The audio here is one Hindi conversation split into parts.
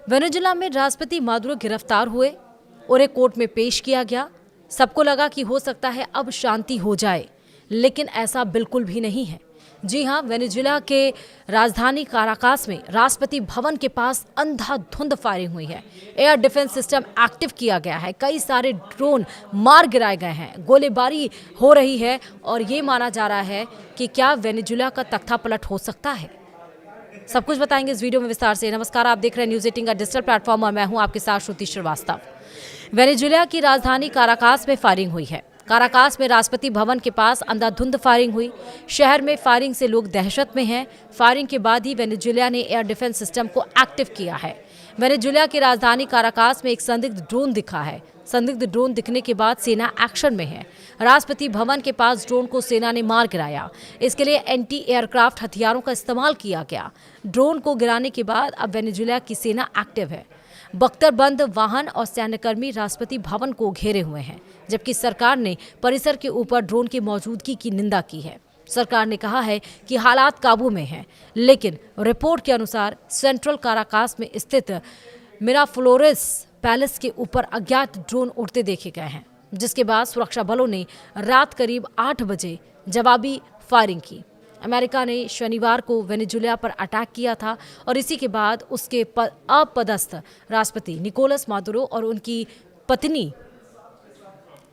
वेनेजुएला में राष्ट्रपति मादुरो गिरफ्तार हुए, उन्हें कोर्ट में पेश किया गया। सबको लगा कि हो सकता है अब शांति हो जाए, लेकिन ऐसा बिल्कुल भी नहीं है। जी हां, वेनेजुएला के राजधानी काराकास में राष्ट्रपति भवन के पास अंधाधुंध फायरिंग हुई है। एयर डिफेंस सिस्टम एक्टिव किया गया है, कई सारे ड्रोन मार गिराए गए हैं, गोलीबारी हो रही है और ये माना जा रहा है कि क्या वेनेजुएला का तख्ता पलट हो सकता है। सब कुछ बताएंगे इस वीडियो में विस्तार से। नमस्कार, आप देख रहे हैं न्यूज़ 18 का डिजिटल प्लेटफॉर्म और मैं हूं आपके साथ श्रुति श्रीवास्तव। वेनेजुएला की राजधानी काराकास में फायरिंग हुई है। काराकास में राष्ट्रपति भवन के पास अंधाधुंध फायरिंग हुई। शहर में फायरिंग से लोग दहशत में हैं। फायरिंग के बाद ही वेनेजुएला ने एयर डिफेंस सिस्टम को एक्टिव किया है। वेनेजुएला की राजधानी काराकास में एक संदिग्ध ड्रोन दिखा है। संदिग्ध ड्रोन दिखने के बाद सेना एक्शन में है। राष्ट्रपति भवन के पास ड्रोन को सेना ने मार गिराया। इसके लिए एंटी एयरक्राफ्ट हथियारों का इस्तेमाल किया गया। ड्रोन को गिराने के बाद अब वेनेजुएला की सेना एक्टिव है। बख्तरबंद वाहन और सैन्यकर्मी राष्ट्रपति भवन को घेरे हुए हैं, जबकि सरकार ने परिसर के ऊपर ड्रोन की मौजूदगी की निंदा की है। सरकार ने कहा है कि हालात काबू में हैं, लेकिन रिपोर्ट के अनुसार सेंट्रल काराकास में स्थित मिराफ्लोरेस पैलेस के ऊपर अज्ञात ड्रोन उड़ते देखे गए हैं, जिसके बाद सुरक्षा बलों ने रात करीब 8 बजे जवाबी फायरिंग की। अमेरिका ने शनिवार को वेनेजुएला पर अटैक किया था और इसी के बाद उसके अपदस्थ राष्ट्रपति निकोलस मादुरो और उनकी पत्नी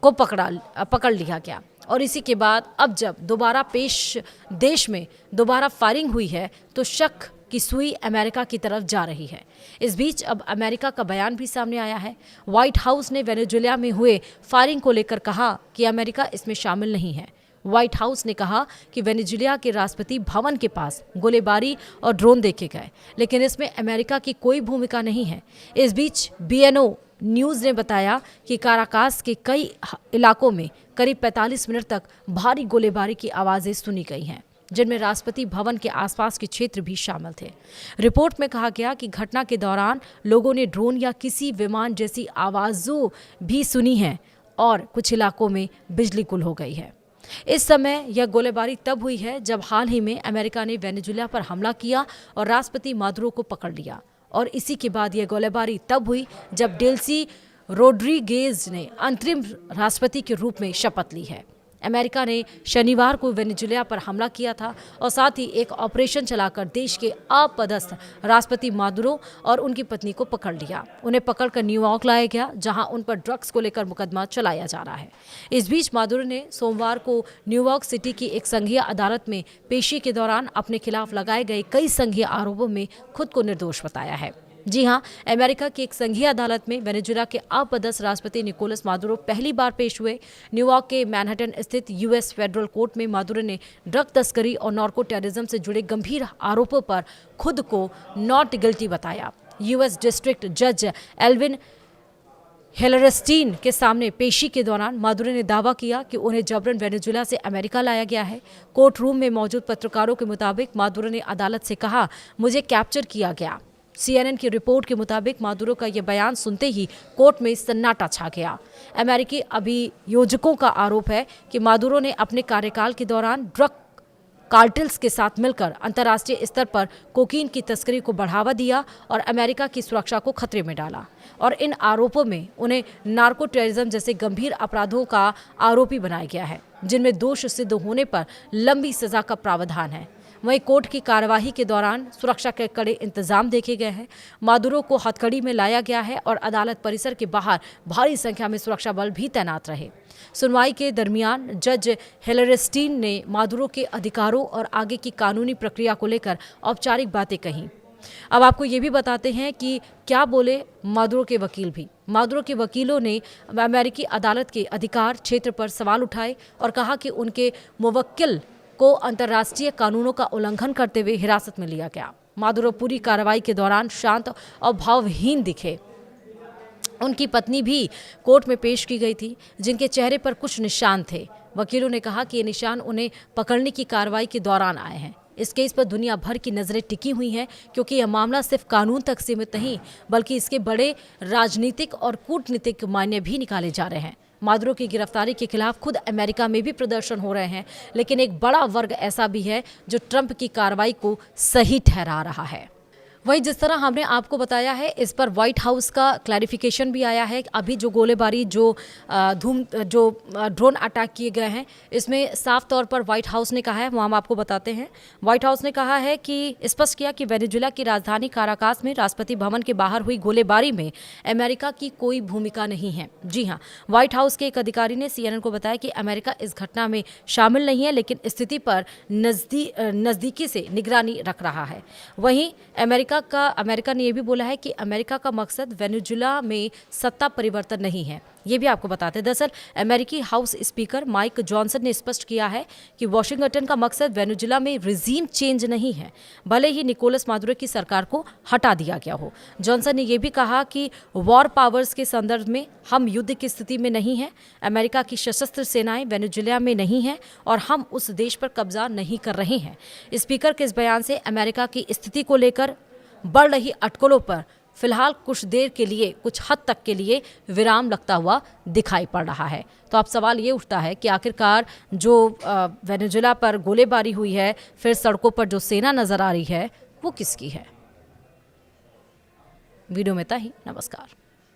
को पकड़ लिया गया। और इसी के बाद अब जब दोबारा देश में दोबारा फायरिंग हुई है तो शक की सुई अमेरिका की तरफ जा रही है। इस बीच अब अमेरिका का बयान भी सामने आया है। व्हाइट हाउस ने वेनेजुएला में हुए फायरिंग को लेकर कहा कि अमेरिका इसमें शामिल नहीं है। व्हाइट हाउस ने कहा कि वेनेजुएला के राष्ट्रपति भवन के पास गोलीबारी और ड्रोन देखे गए, लेकिन इसमें अमेरिका की कोई भूमिका नहीं है। इस बीच BNO न्यूज़ ने बताया कि काराकास के कई इलाकों में करीब 45 मिनट तक भारी गोलीबारी की आवाज़ें सुनी गई हैं, जिनमें राष्ट्रपति भवन के आसपास के क्षेत्र भी शामिल थे। रिपोर्ट में कहा गया कि घटना के दौरान लोगों ने ड्रोन या किसी विमान जैसी आवाज़ों भी सुनी हैं और कुछ इलाकों में बिजली गुल हो गई है। इस समय यह गोलीबारी तब हुई है जब हाल ही में अमेरिका ने वेनेजुएला पर हमला किया और राष्ट्रपति मादुरो को पकड़ लिया, और इसी के बाद यह गोलीबारी तब हुई जब डेल्सी रोड्रिगेज ने अंतरिम राष्ट्रपति के रूप में शपथ ली है। अमेरिका ने शनिवार को वेनेजुएला पर हमला किया था और साथ ही एक ऑपरेशन चलाकर देश के अपदस्थ राष्ट्रपति मादुरो और उनकी पत्नी को पकड़ लिया। उन्हें पकड़कर न्यूयॉर्क लाया गया, जहां उन पर ड्रग्स को लेकर मुकदमा चलाया जा रहा है। इस बीच मादुरो ने सोमवार को न्यूयॉर्क सिटी की एक संघीय अदालत में पेशी के दौरान अपने खिलाफ लगाए गए कई संघीय आरोपों में खुद को निर्दोष बताया है। जी हां, अमेरिका की एक संघीय अदालत में वेनेजुएला के अपदस्थ राष्ट्रपति निकोलस मादुरो पहली बार पेश हुए। न्यूयॉर्क के मैनहट्टन स्थित US फेडरल कोर्ट में मादुरो ने ड्रग तस्करी और नार्को टेररिज्म से जुड़े गंभीर आरोपों पर खुद को नॉट गिल्टी बताया। US डिस्ट्रिक्ट जज एल्विन हेलरस्टीन के सामने पेशी के दौरान मादुरो ने दावा किया कि उन्हें जबरन वेनेजुएला से अमेरिका लाया गया है। कोर्ट रूम में मौजूद पत्रकारों के मुताबिक मादुरो ने अदालत से कहा, मुझे कैप्चर किया गया। CNN की रिपोर्ट के मुताबिक मादुरो का यह बयान सुनते ही कोर्ट में सन्नाटा छा गया। अमेरिकी अभियोजकों का आरोप है कि मादुरो ने अपने कार्यकाल के दौरान ड्रग कार्टेल्स के साथ मिलकर अंतर्राष्ट्रीय स्तर पर कोकीन की तस्करी को बढ़ावा दिया और अमेरिका की सुरक्षा को खतरे में डाला, और इन आरोपों में उन्हें नार्को टेररिज्म जैसे गंभीर अपराधों का आरोपी बनाया गया है, जिनमें दोष सिद्ध होने पर लंबी सजा का प्रावधान है। वहीं कोर्ट की कार्यवाही के दौरान सुरक्षा के कड़े इंतजाम देखे गए हैं। मादुरो को हथकड़ी में लाया गया है और अदालत परिसर के बाहर भारी संख्या में सुरक्षा बल भी तैनात रहे। सुनवाई के दरमियान जज हेलरस्टीन ने मादुरो के अधिकारों और आगे की कानूनी प्रक्रिया को लेकर औपचारिक बातें कहीं। अब आपको ये भी बताते हैं कि क्या बोले मादुरो के वकील भी। मादुरो के वकीलों ने अमेरिकी अदालत के अधिकार क्षेत्र पर सवाल उठाए और कहा कि उनके मुवक्किल को अंतर्राष्ट्रीय कानूनों का उल्लंघन करते हुए हिरासत में लिया गया। मादुरो पूरी कार्रवाई के दौरान शांत और भावहीन दिखे। उनकी पत्नी भी कोर्ट में पेश की गई थी, जिनके चेहरे पर कुछ निशान थे। वकीलों ने कहा कि ये निशान उन्हें पकड़ने की कार्रवाई के दौरान आए हैं। इस केस पर दुनिया भर की नजरें टिकी हुई हैं, क्योंकि यह मामला सिर्फ कानून तक सीमित नहीं बल्कि इसके बड़े राजनीतिक और कूटनीतिक मायने भी निकाले जा रहे हैं। मादुरो की गिरफ्तारी के खिलाफ खुद अमेरिका में भी प्रदर्शन हो रहे हैं, लेकिन एक बड़ा वर्ग ऐसा भी है जो ट्रंप की कार्रवाई को सही ठहरा रहा है। वही जिस तरह हमने आपको बताया है, इस पर व्हाइट हाउस का क्लैरिफिकेशन भी आया है। अभी जो गोलीबारी, जो ड्रोन अटैक किए गए हैं, इसमें साफ तौर पर व्हाइट हाउस ने कहा है, वो हम आपको बताते हैं। व्हाइट हाउस ने कहा है कि स्पष्ट किया कि वेनेजुएला की राजधानी काराकास में राष्ट्रपति भवन के बाहर हुई गोलीबारी में अमेरिका की कोई भूमिका नहीं है। जी हाँ, व्हाइट हाउस के एक अधिकारी ने CNN को बताया कि अमेरिका इस घटना में शामिल नहीं है, लेकिन स्थिति पर नज़दीकी से निगरानी रख रहा है। वहीं अमेरिका ने यह भी बोला है कि अमेरिका का मकसद वेनेजुएला में सत्ता परिवर्तन नहीं है। ये भी आपको बताते हैं। दरअसल अमेरिकी हाउस स्पीकर माइक जॉनसन ने स्पष्ट किया है कि वॉशिंगटन का मकसद वेनेजुएला में रिजीम चेंज नहीं है, भले ही निकोलस मादुरो की सरकार को हटा दिया गया हो। जॉनसन ने यह भी कहा कि वॉर पावर्स के संदर्भ में हम युद्ध की स्थिति में नहीं हैं, अमेरिका की सशस्त्र सेनाएं वेनेजुएला में नहीं हैं और हम उस देश पर कब्जा नहीं कर रहे हैं। स्पीकर के इस बयान से अमेरिका की स्थिति को लेकर बढ़ रही अटकलों पर फिलहाल कुछ देर के लिए, कुछ हद तक के लिए विराम लगता हुआ दिखाई पड़ रहा है। तो अब सवाल ये उठता है कि आखिरकार जो वेनेजुएला पर गोलीबारी हुई है, फिर सड़कों पर जो सेना नजर आ रही है, वो किसकी है। वीडियो में था ही। नमस्कार।